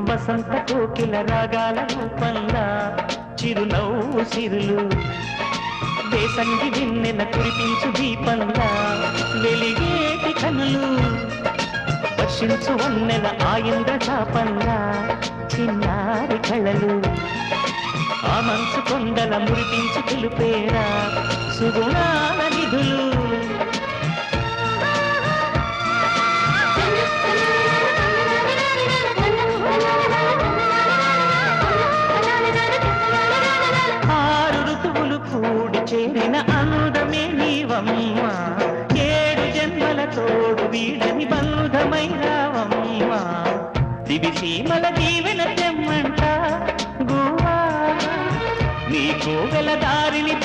వసంత కోకిల రాగాల రూపంగా చిరునవ్వు సిరులు వేసంగి వెన్నెల కురిపించు దీపంగా వెలిగేటి కనులు వర్షించు వన్నెల ఆయంద చాపంగా చిన్నారి కళలు ఆ మనసు కొండల మురిపించి పిలుపేరా సుగుణాల నిధులు ఆరు ఋతువులు కూడి చేరిన అందమే నీవమ్మ ఏడు జన్మల తోడు వీడని బంధమైనవమ్మ దివిసీమల దీవెన తెమ్మంట గువా నీ కోగల దారిని